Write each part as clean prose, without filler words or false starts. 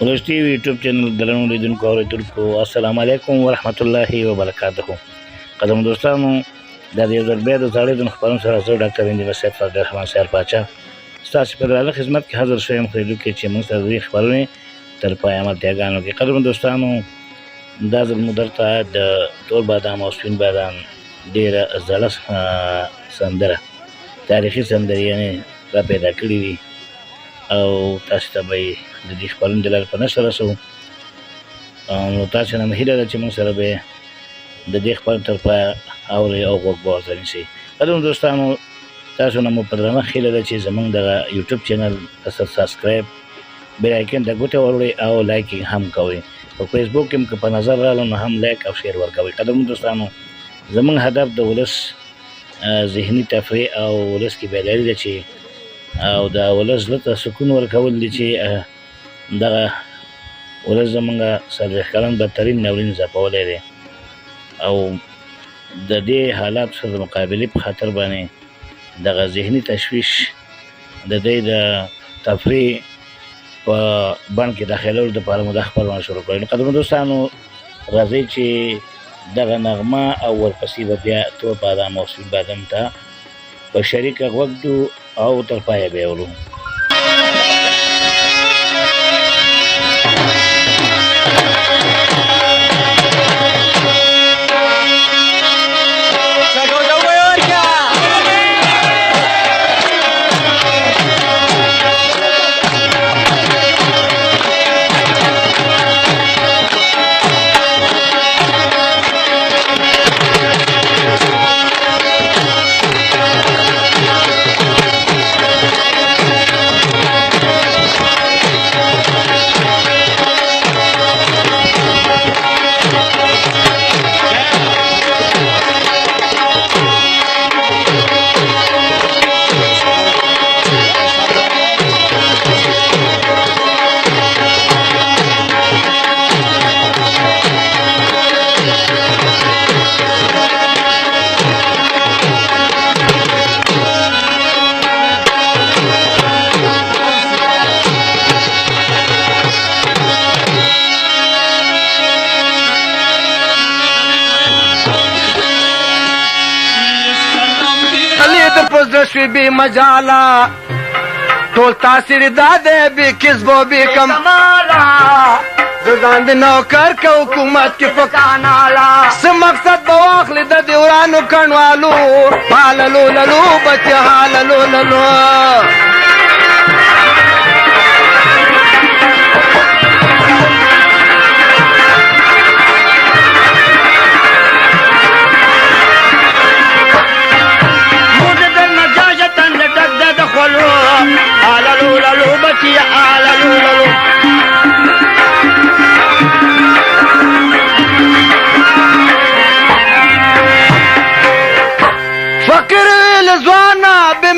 ولس ټي وي یوټیوب چینل درنو لیدونکو او اورېدونکو السلام علیکم ورحمت الله وبرکاته. قدم دوستانو دا د یو ځل بیا د زاړه د خبرونو سره زه ډاکټر انجینر صاحب فضل رحمان سیار پاچا ستاسو په درانه خدمت کې حاضر شوم خریدونکو چې موږ سره د خبرونه تر پایه ملتیاګانو کې قدم دوستانو دا ځل مو درته د تور بادام او سپین بادام ډېره زړه سندره تاریخي سندره یعنې را پیدا کړې وي او تاسو ته به د دې خپلون دلال په نشر رسو نو تاسو نه هیله ده چې موږ سره به د دې خپل تر پایه اوري او غوږ به ورته نیسئ. قدم دوستانو تاسو نه مو په درنه هیله ده چې زموږ دغه یوټیوب چینل په سبسکرایب بیل آیکن ته ګوته وروړئ او لایک هم کوئ. په فیسبوک کې هم که په نظر رالو نو هم لایک او شیر ورکوئ. قدم دوستانو زموږ هدف د ولس ذهني تفریح او ولس کې بیداري ده چې او دا ولس زړه ته سکون ورکول دي چې دغه ولس زموږ څلوېښت کلن بدترین ناورین ځپولی دی او د دې حالاتو سره د مقابلې په خاطر باندې دغه ذهني تشویش د دوی د تفریح په بڼ کې داخلولو دپاره مو دا خپرونه شروع کړی. نو قدرمنو دوستانو راځئ چې دغه نغمه او ورپسې به بیا تور بادام او سپین بادام ته په شریکه غوږ ږدو او تر پایه به یې اورو. شوی بی مجالا ټول تاثیر داده بی کسبو بی کمالا زدان دی نوکر که حکومت کی فکانالا سم مقصد بواخلی دا دیورانو کنوالو حاللو للو بچی حاللو للو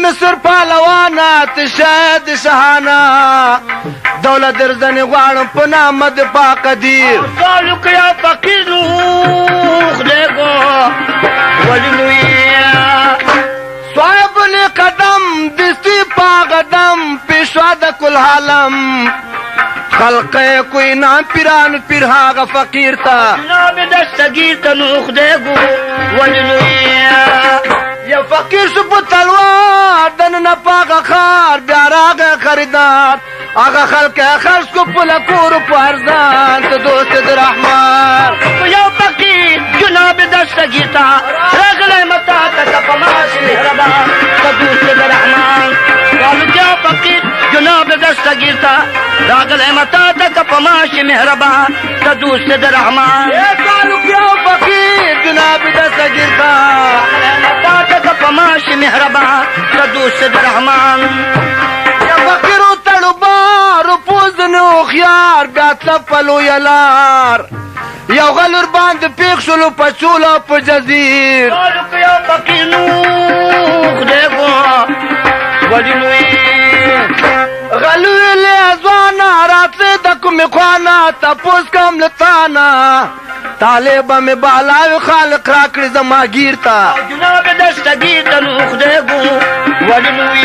مصر پهلوانا تشاهد شهانا دولت درزنی غواړم په نامه د پاک قدیر سالو که یا فقیر نو خدای کو ولی لویا صاحب قدم دستی پا قدم پیشوا د کل حالم خلق کوئی نام پیران پیر هاغه فقیر تا جناب دستگیر تا نو خدای کو ولی لویا یا فقیر شو په تلوار دن نه پاغه خار بیا راغه خریدار هغه خلک خرڅ کو په لکور په ارزان ته دوست د رحمان یا فقیر جناب دستگیر تا راغله متا ته په ماش مهربان ته دوست د رحمان قالو یا فقیر جناب دستگیر تا راغله متا ته په ماش مهربان ته دوست د رحمان قالو یا فقیر جناب دستگیر تا پماش مهربان تا دوست درحمان یا فقیرو تړو بارو پوزنو خيار بیا تپلو یلار یو غلور باندې پیښ شلو پچولو په جزیر قالو که یا فقیر نو خدای کو وجنوی غلوی لی ازوانا راتلی دا کمی خوانا تا پوز کم لتانا طالبه می بالاوی خالق را کړی زما گیر تا جناب دستگیر تا نو خدای کو وجنوی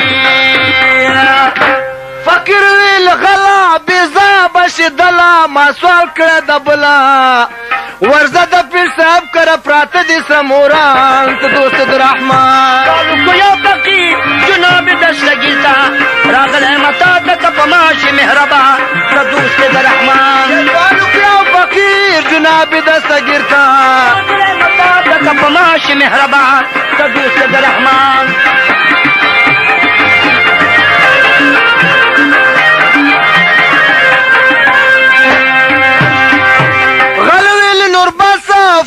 فقیر ویل غلا بیزا بشی لیدلا ما سوال کړه د بلا ورزه د پیر صاحب کړه پراته دي سموران ته دوست د رحمان کو یا فقیر جناب دستگیرتا راغله متا تک پماش مهربان ته دوست د رحمان والو کیا فقیر جناب دستگیرتا راغله متا تک پماش مهربان ته دوست د رحمان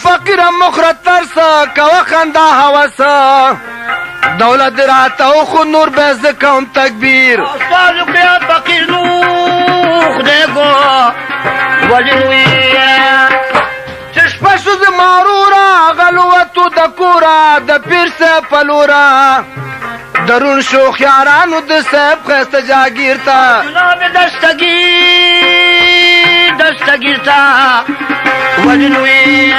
فقیر مخرت ترسا کوا خندا حواسا دولت راتا او خود نور بیز کم تکبیر سالو کیا فقیر نو خدای گو ولی نوی چشپشو ز مارورا غلوتو دکورا د پیر سے پلورا درون شو خیارانو د سیب خیست جاگیر تا جناب دستگیرتا ولی نوی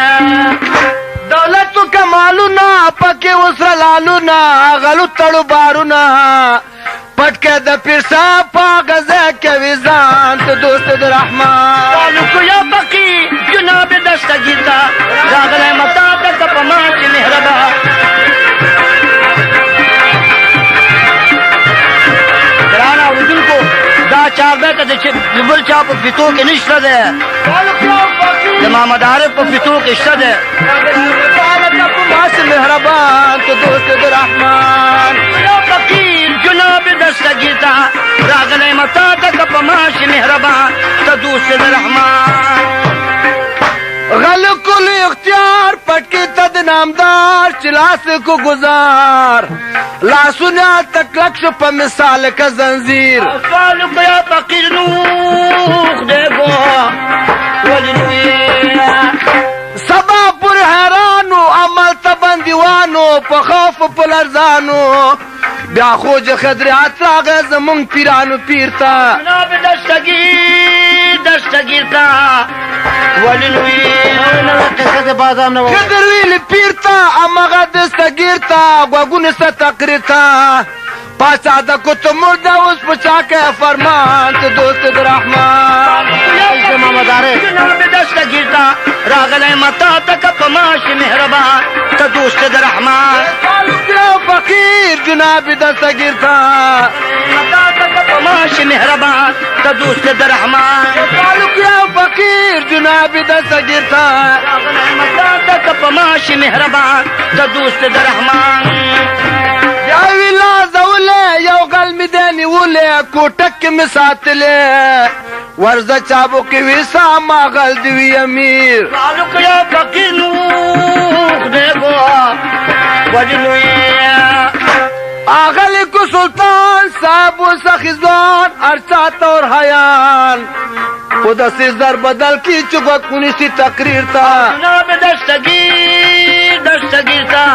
دولتو کمالونا پکی وسر لالونا غلو تڑو بارونا پٹکے د پیر صاحب پاگزے کے ویزان تو دوست د رحمان سالو کیا فقیر جناب دستگیرتا راغله متا تک پماش مهربان گرانا وجود کو دا چاپه کده چې بل چا په فیتو کې نشته ده د محمد عارف په فیتو کې شته ده پماش مهربان تو دوست د رحمان یا فقیر جناب دستگیرتا راغله متا تک پماش مهربان ته دوست د رحمان غل کل اختیار پٹکی تد نامدار چلاس کو گزار لاسونا تک لکش پا مثال کا زنزیر سالو کیا فقیر نو خدای گو ولی نوی سبا پر حیرانو عمل تبندیوانو پا خوف پلرزانو بیا خوج خدریات راغ زمون پیرانو پیرتا جناب دستگیرتا ولی نوی خدر ویل پیرتا امغا دستگیرتا گوگون سا تقریرتا پاسا دا کتو مرده اس پچا کے فرمان تو دوست در رحمان جناب دستگیرتا راغله متا تک پماش مهربان ته دوست د رحمان فقیر جناب دستگیرتا متا تک پماش مهربان ته دوست د رحمان فقیر جناب دستگیرتا راغله متا تک پماش مهربان ته دوست د رحمان یاوی لازوله یو غلمی دینی وله کوٹک می ساتله ورزه چابو کی ویسا ما غل دیوی امیر سالو کیا فقیر نو خدای گو ولی نوی آغل کو سلطان صاحب و سخیزان ارچات اور حیان خدا سیزدر بدل کی چکت کنی سی تقریر تا جناب دستگیرتا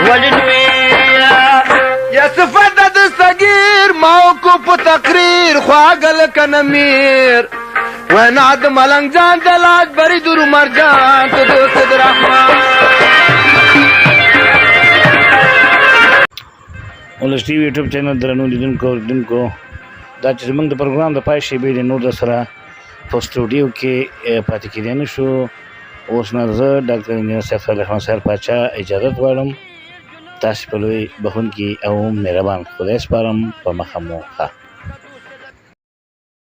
ولی نوی یا صفت دستگیر موقف تقریر خواگل کنمیر ویناد ملنگ جان دلاج بری درو مرجان تو دوست در رحمان ولس ټي وي یوټیوب چینل درنو لیدونکو دا چې زموږ د پروګرام د پای شیبې د نور د سره په سټوډیو کې پاتې کېدی نه شو اوس نه زه ډاکټر انجینر سیف الرحمن سهر پاچا اجازه غواړم تاسو په لوی بخښونکي او مهربان خدای سپارم په مخه مو ښه